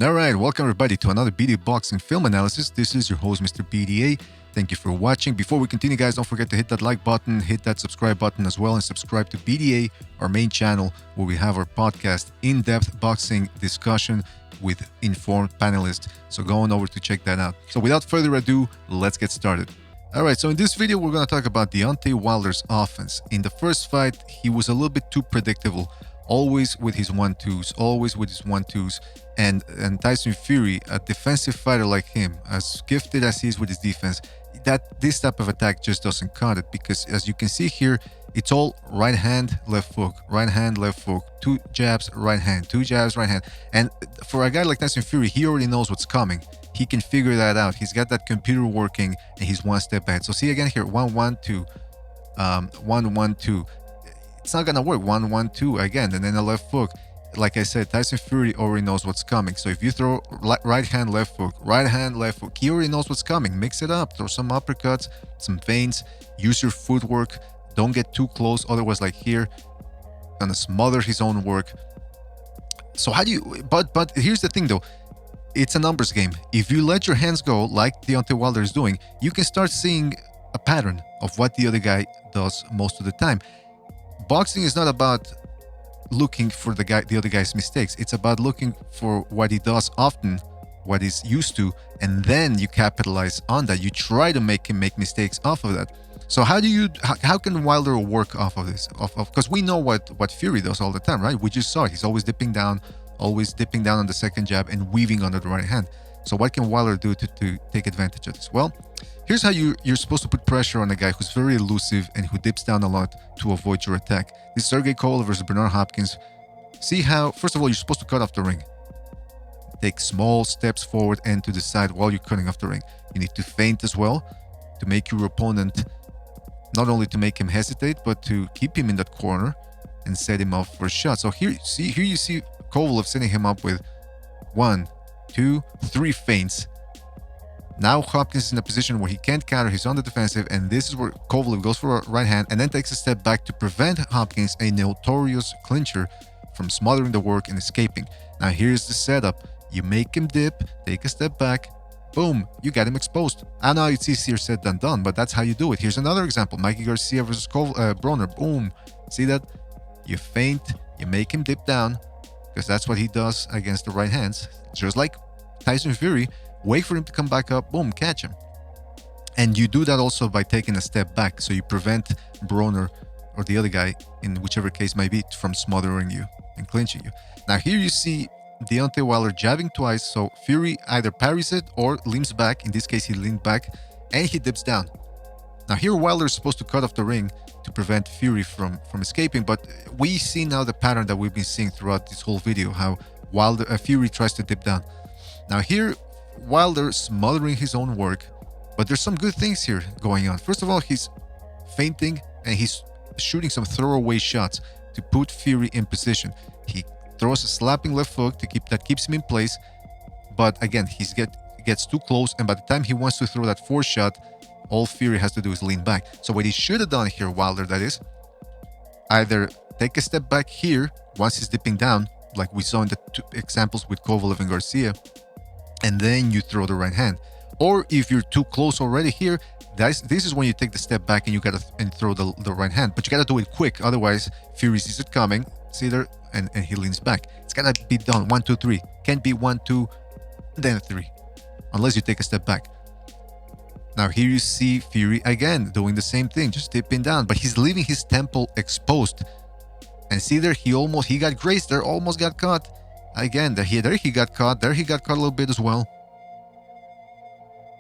All right, welcome everybody to another BDA Boxing Film Analysis. This is your host, Mr. BDA. Thank you for watching. Before we continue, guys, don't forget to hit that like button, hit that subscribe button as well, and subscribe to BDA, our main channel, where we have our podcast, in-depth boxing discussion with informed panelists. So go on over to check that out. So without further ado, let's get started. All right, so in this video, we're going to talk about Deontay Wilder's offense. In the first fight, he was a little bit too predictable, always with his 1-2s, and Tyson Fury, a defensive fighter like him, as gifted as he is with his defense, that this type of attack just doesn't cut it, because as you can see here, it's all right hand, left hook, right hand, left hook, two jabs, right hand, two jabs, right hand. And for a guy like Tyson Fury, he already knows what's coming. He can figure that out. He's got that computer working, and he's one step ahead. So see again here, 1-1-2, 1-1-2. It's not gonna work. 1-1-2 again, and then a left hook. Like I said, Tyson Fury already knows what's coming. So if you throw right hand, left hook, right hand, left hook, he already knows what's coming. Mix it up. Throw some uppercuts, some feints. Use your footwork. Don't get too close. Otherwise, like here, gonna smother his own work. So how do you? But here's the thing, though. It's a numbers game. If you let your hands go, like Deontay Wilder is doing, you can start seeing a pattern of what the other guy does most of the time. Boxing is not about looking for the other guy's mistakes. It's about looking for what he does often, what he's used to, and then you capitalize on that. You try to make him make mistakes off of that. So how can Wilder work off of this? Because we know what Fury does all the time, right? We just saw it. He's always dipping down on the second jab and weaving under the right hand. So what can Wilder do to take advantage of this? Well, here's how you're supposed to put pressure on a guy who's very elusive and who dips down a lot to avoid your attack. This is Sergey Kovalev versus Bernard Hopkins. See how, first of all, you're supposed to cut off the ring. Take small steps forward and to the side while you're cutting off the ring. You need to feint as well to make your opponent, not only to make him hesitate, but to keep him in that corner and set him up for a shot. So here you see Kovalev setting him up with 1, 2, 3 feints. Now Hopkins is in a position where he can't counter, he's on the defensive, and this is where Kovalev goes for a right hand and then takes a step back to prevent Hopkins, a notorious clincher, from smothering the work and escaping. Now here's the setup. You make him dip, take a step back, boom, you got him exposed. I know it's easier said than done, but that's how you do it. Here's another example. Mikey Garcia versus Broner, boom. See that? You feint, you make him dip down, because that's what he does against the right hands. Just like Tyson Fury, wait for him to come back up, boom, catch him. And you do that also by taking a step back, so you prevent Broner or the other guy, in whichever case might be, from smothering you and clinching you. Now here you see Deontay Wilder jabbing twice, so Fury either parries it or leans back. In this case, he leaned back, and he dips down. Now here Wilder is supposed to cut off the ring to prevent Fury from escaping, but we see now the pattern that we've been seeing throughout this whole video, how Fury tries to dip down. Now here, Wilder smothering his own work, but there's some good things here going on. First of all, he's feinting and he's shooting some throwaway shots to put Fury in position. He throws a slapping left hook that keeps him in place, but again, he gets too close, and by the time he wants to throw that fourth shot, all Fury has to do is lean back. So what he should have done here, Wilder, that is, either take a step back here once he's dipping down, like we saw in the two examples with Kovalev and Garcia, and then you throw the right hand. Or if you're too close already here, this is when you take the step back and you gotta throw the right hand. But you gotta do it quick, otherwise Fury sees it coming, see there, and he leans back. It's gotta be done 1, 2, 3. Can't be 1, 2, then 3, unless you take a step back. Now here you see Fury again doing the same thing, just dipping down, but he's leaving his temple exposed. And see there, he got grazed there, almost got caught. Again, there he got caught. There he got caught a little bit as well.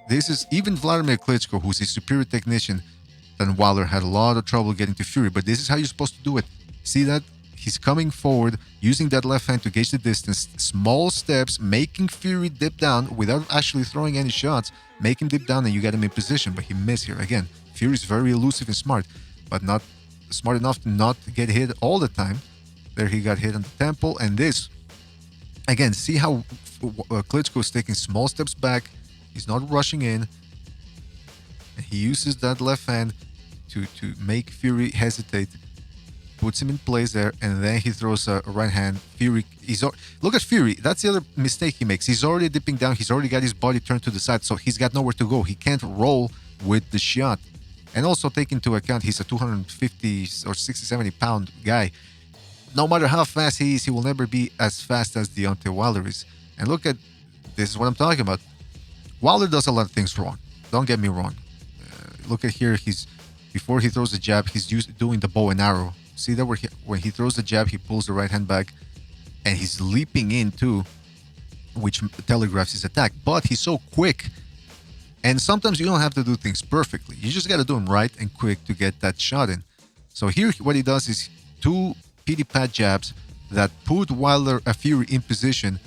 This is even Vladimir Klitschko, who's a superior technician than Wilder, had a lot of trouble getting to Fury. But this is how you're supposed to do it. See that? He's coming forward, using that left hand to gauge the distance. Small steps, making Fury dip down without actually throwing any shots. Make him dip down and you get him in position. But he missed here. Again, Fury's very elusive and smart, but not smart enough to not get hit all the time. There he got hit on the temple. And this, again, see how Klitschko is taking small steps back. He's not rushing in. And he uses that left hand to make Fury hesitate. puts him in place there, and then he throws a right hand. Fury, look at Fury. That's the other mistake he makes. He's already dipping down. He's already got his body turned to the side, so he's got nowhere to go. He can't roll with the shot. And also take into account he's a 250 or 60, 70 pound guy. No matter how fast he is, he will never be as fast as Deontay Wilder is. And look at, this is what I'm talking about. Wilder does a lot of things wrong. Don't get me wrong. Look at here, before he throws the jab, he's doing the bow and arrow. See that when he throws the jab, he pulls the right hand back, and he's leaping in too, which telegraphs his attack. But he's so quick, and sometimes you don't have to do things perfectly. You just got to do them right and quick to get that shot in. So here, what he does is two PD pad jabs that put Fury in position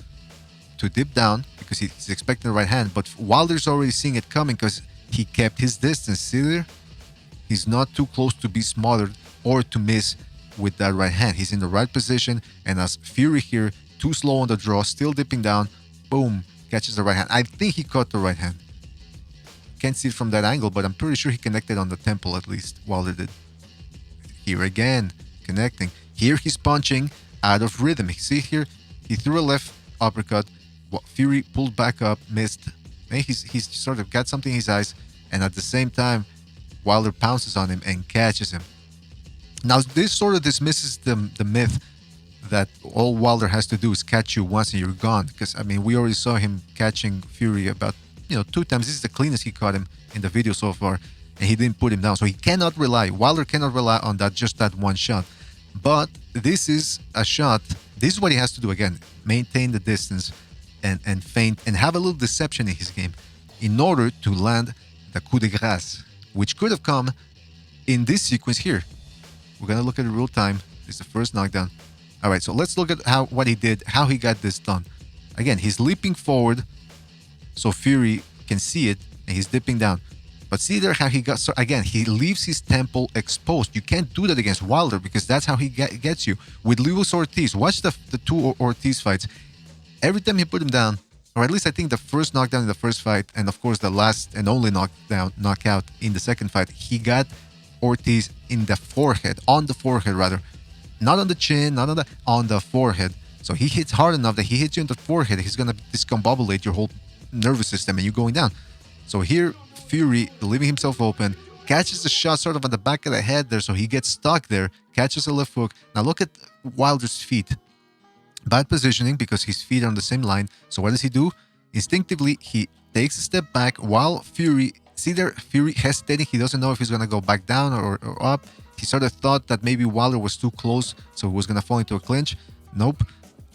to dip down because he's expecting the right hand. But Wilder's already seeing it coming because he kept his distance. See there? He's not too close to be smothered or to miss with that right hand. He's in the right position, and as Fury here, too slow on the draw, still dipping down, boom, catches the right hand. I think he caught the right hand. Can't see it from that angle, but I'm pretty sure he connected on the temple at least. Wilder did. Here again, connecting. Here he's punching out of rhythm. See here, he threw a left uppercut. Fury pulled back up, missed. And he's sort of got something in his eyes, and at the same time, Wilder pounces on him and catches him. Now, this sort of dismisses the myth that all Wilder has to do is catch you once and you're gone. Because, I mean, we already saw him catching Fury about, 2 times. This is the cleanest he caught him in the video so far, and he didn't put him down. So Wilder cannot rely on just that one shot. But this is a shot. This is what he has to do again. Maintain the distance and feint and have a little deception in his game in order to land the coup de grace, which could have come in this sequence here. We're going to look at it real time. This is the first knockdown. All right, so let's look at what he did, how he got this done. Again, he's leaping forward so Fury can see it, and he's dipping down. But see there how he got, so again, he leaves his temple exposed. You can't do that against Wilder because that's how he gets you. With Luis Ortiz, watch the two Ortiz fights. Every time he put him down, or at least I think the first knockdown in the first fight, and of course the last and only knockout in the second fight, he got Ortiz in the forehead, on the forehead rather. Not on the chin, not on the forehead. So he hits hard enough that he hits you in the forehead, he's going to discombobulate your whole nervous system and you're going down. So here, Fury, leaving himself open, catches the shot sort of on the back of the head there, so he gets stuck there, catches a left hook. Now look at Wilder's feet. Bad positioning because his feet are on the same line. So what does he do? Instinctively, he takes a step back while Fury, see there, Fury hesitating. He doesn't know if he's going to go back down or up. He sort of thought that maybe Wilder was too close, so he was going to fall into a clinch. Nope.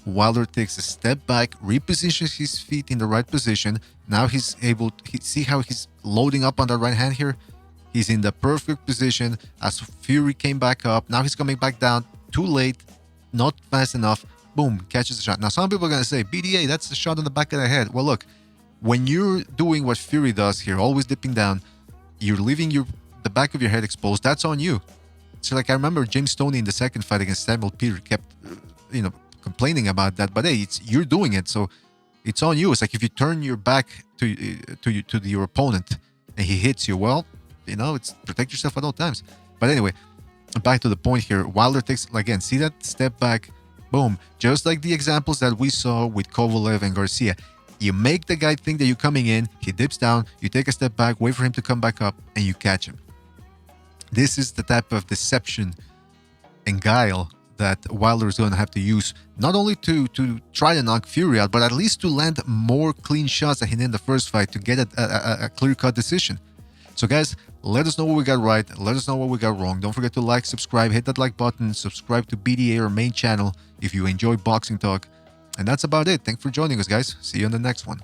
Wilder takes a step back, repositions his feet in the right position. Now he's able to see how he's loading up on the right hand here. He's in the perfect position as Fury came back up. Now he's coming back down. Too late, not fast enough. Boom, catches the shot. Now some people are going to say, BDA, that's the shot on the back of the head. Well, look, when you're doing what Fury does here, always dipping down, you're leaving the back of your head exposed. That's on you. So like I remember James Stoney in the second fight against Samuel Peter kept, complaining about that. But hey, you're doing it, so it's on you. It's like if you turn your back to your opponent and he hits you, well, it's protect yourself at all times. But anyway, back to the point here. Wilder takes, again, see that step back, boom, just like the examples that we saw with Kovalev and Garcia. You make the guy think that you're coming in, he dips down, you take a step back, wait for him to come back up, and you catch him. This is the type of deception and guile that Wilder is going to have to use, not only to try to knock Fury out, but at least to land more clean shots than he did in the first fight to get a clear-cut decision. So guys, let us know what we got right, let us know what we got wrong. Don't forget to like, subscribe, hit that like button, subscribe to BDA, our main channel, if you enjoy boxing talk. And that's about it. Thanks for joining us, guys. See you on the next one.